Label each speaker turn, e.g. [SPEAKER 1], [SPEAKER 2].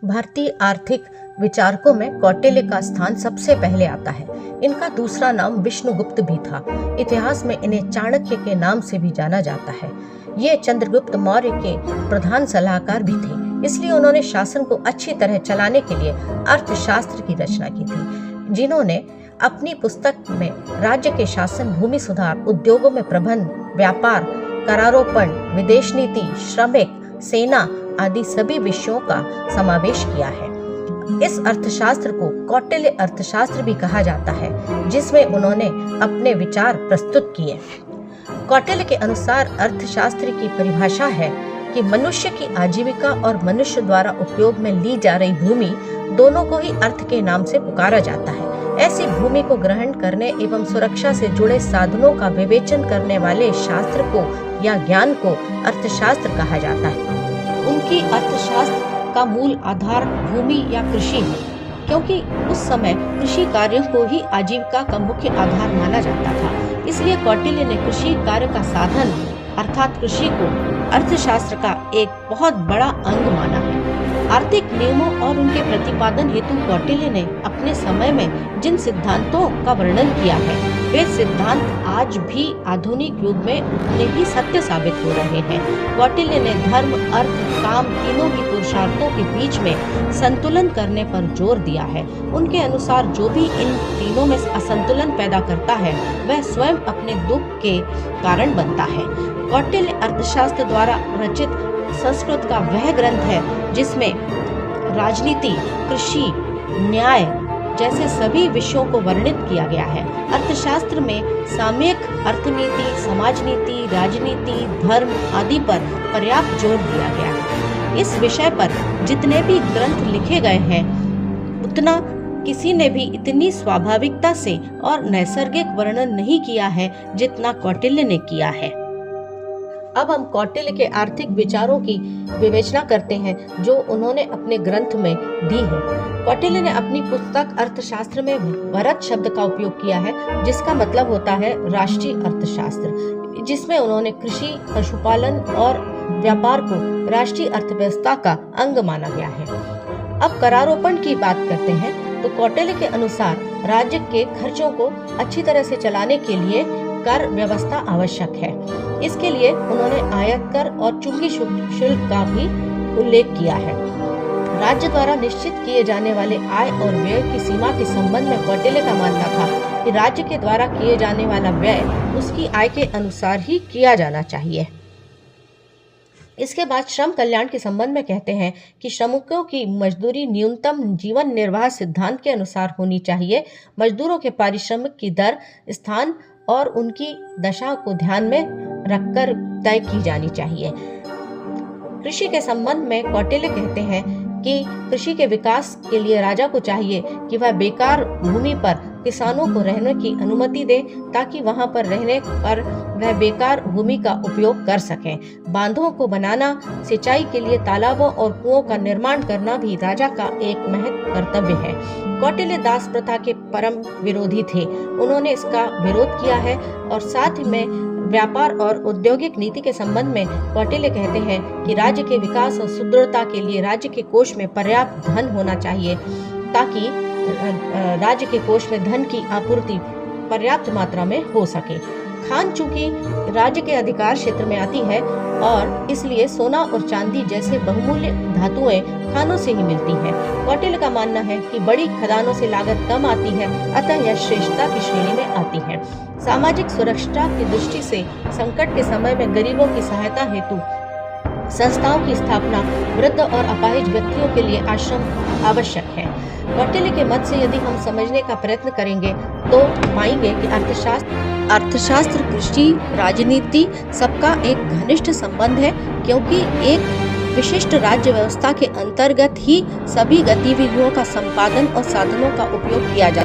[SPEAKER 1] भारतीय आर्थिक विचारकों में कौटिल्य का स्थान सबसे पहले आता है। इनका दूसरा नाम विष्णुगुप्त भी था। इतिहास में इन्हें चाणक्य के नाम से भी जाना जाता है। ये चंद्रगुप्त मौर्य के प्रधान सलाहकार भी थे, इसलिए उन्होंने शासन को अच्छी तरह चलाने के लिए अर्थशास्त्र की रचना की थी, जिन्होंने अपनी पुस्तक में राज्य के शासन, भूमि सुधार, उद्योगों में प्रबंध, व्यापार, करारोपण, विदेश नीति, श्रमिक, सेना आदि सभी विषयों का समावेश किया है। इस अर्थशास्त्र को कौटिल्य अर्थशास्त्र भी कहा जाता है, जिसमें उन्होंने अपने विचार प्रस्तुत किए। कौटिल्य के अनुसार अर्थशास्त्र की परिभाषा है कि मनुष्य की आजीविका और मनुष्य द्वारा उपयोग में ली जा रही भूमि दोनों को ही अर्थ के नाम से पुकारा जाता है। ऐसी भूमि को ग्रहण करने एवं सुरक्षा से जुड़े साधनों का विवेचन करने वाले शास्त्र को या ज्ञान को अर्थशास्त्र कहा जाता है। उनकी अर्थशास्त्र का मूल आधार भूमि या कृषि है, क्योंकि उस समय कृषि कार्यों को ही आजीविका का मुख्य आधार माना जाता था। इसलिए कौटिल्य ने कृषि कार्य का साधन अर्थात कृषि को अर्थशास्त्र का एक बहुत बड़ा अंग माना है। आर्थिक नियमों और उनके प्रतिपादन हेतु कौटिल्य ने अपने समय में जिन सिद्धांतों का वर्णन किया है, वे सिद्धांत आज भी आधुनिक युग में उतने ही सत्य साबित हो रहे हैं। कौटिल्य ने धर्म, अर्थ, काम तीनों ही पुरुषार्थों के बीच में संतुलन करने पर जोर दिया है। उनके अनुसार जो भी इन तीनों में असंतुलन पैदा करता है, वह स्वयं अपने दुख के कारण बनता है। कौटिल्य अर्थशास्त्र द्वारा रचित संस्कृत का वह ग्रंथ है जिसमें राजनीति, कृषि, न्याय जैसे सभी विषयों को वर्णित किया गया है। अर्थशास्त्र में सामयिक अर्थनीति, समाजनीति, राजनीति, धर्म आदि पर पर्याप्त जोर दिया गया है। इस विषय पर जितने भी ग्रंथ लिखे गए हैं, उतना किसी ने भी इतनी स्वाभाविकता से और नैसर्गिक वर्णन नहीं किया है जितना कौटिल्य ने किया है। अब हम कौटिल्य के आर्थिक विचारों की विवेचना करते हैं जो उन्होंने अपने ग्रंथ में दी है। कौटिल्य ने अपनी पुस्तक अर्थशास्त्र में वरद शब्द का उपयोग किया है, जिसका मतलब होता है राष्ट्रीय अर्थशास्त्र, जिसमें उन्होंने कृषि, पशुपालन और व्यापार को राष्ट्रीय अर्थव्यवस्था का अंग माना गया है। अब करारोपण की बात करते हैं तो कौटिल्य के अनुसार राज्य के खर्चों को अच्छी तरह से चलाने के लिए कर व्यवस्था आवश्यक है। इसके लिए उन्होंने आयात कर और चुंगी शुल्क का भी उल्लेख किया है। राज्य द्वारा निश्चित किए जाने वाले आय और व्यय की सीमा के संबंध में कौटिल्य का मानना था कि राज्य के द्वारा किए जाने वाला व्यय उसकी आय के अनुसार ही किया जाना चाहिए। इसके बाद श्रम कल्याण के संबंध में कहते हैं कि श्रमिकों की मजदूरी न्यूनतम जीवन निर्वाह सिद्धांत के अनुसार होनी चाहिए। मजदूरों के पारिश्रमिक की दर, स्थान और उनकी दशा को ध्यान में रखकर तय की जानी चाहिए। कृषि के संबंध में कौटिल्य कहते हैं कि कृषि के विकास के लिए राजा को चाहिए कि वह बेकार भूमि पर किसानों को रहने की अनुमति दे, ताकि वहां पर रहने पर वह बेकार भूमि का उपयोग कर सकें। बांधों को बनाना, सिंचाई के लिए तालाबों और कुओं का निर्माण करना भी राजा का एक महत्वपूर्ण कर्तव्य है। कौटिल्य दास प्रथा के परम विरोधी थे। उन्होंने इसका विरोध किया है और साथ में व्यापार और औद्योगिक नीति के संबंध में कौटिल्य कहते हैं कि राज्य के विकास और सुदृढ़ता के लिए राज्य के कोष में पर्याप्त धन होना चाहिए, ताकि राज्य के कोष में धन की आपूर्ति पर्याप्त मात्रा में हो सके। खान चूंकि राज्य के अधिकार क्षेत्र में आती है और इसलिए सोना और चांदी जैसे बहुमूल्य धातुएं खानों से ही मिलती हैं। कौटिल्य का मानना है कि बड़ी खदानों से लागत कम आती है, अतः यह श्रेष्ठता की श्रेणी में आती है। सामाजिक सुरक्षा की दृष्टि से संकट के समय में गरीबों की सहायता हेतु संस्थाओं की स्थापना, वृद्ध और अपाहिज व्यक्तियों के लिए आश्रम आवश्यक है। कौटिल्य के मत से यदि हम समझने का प्रयत्न करेंगे तो पाएंगे कि अर्थशास्त्र कृषि, राजनीति सबका एक घनिष्ठ संबंध है, क्योंकि एक विशिष्ट राज्य व्यवस्था के अंतर्गत ही सभी गतिविधियों का संपादन और साधनों का उपयोग किया जाता है।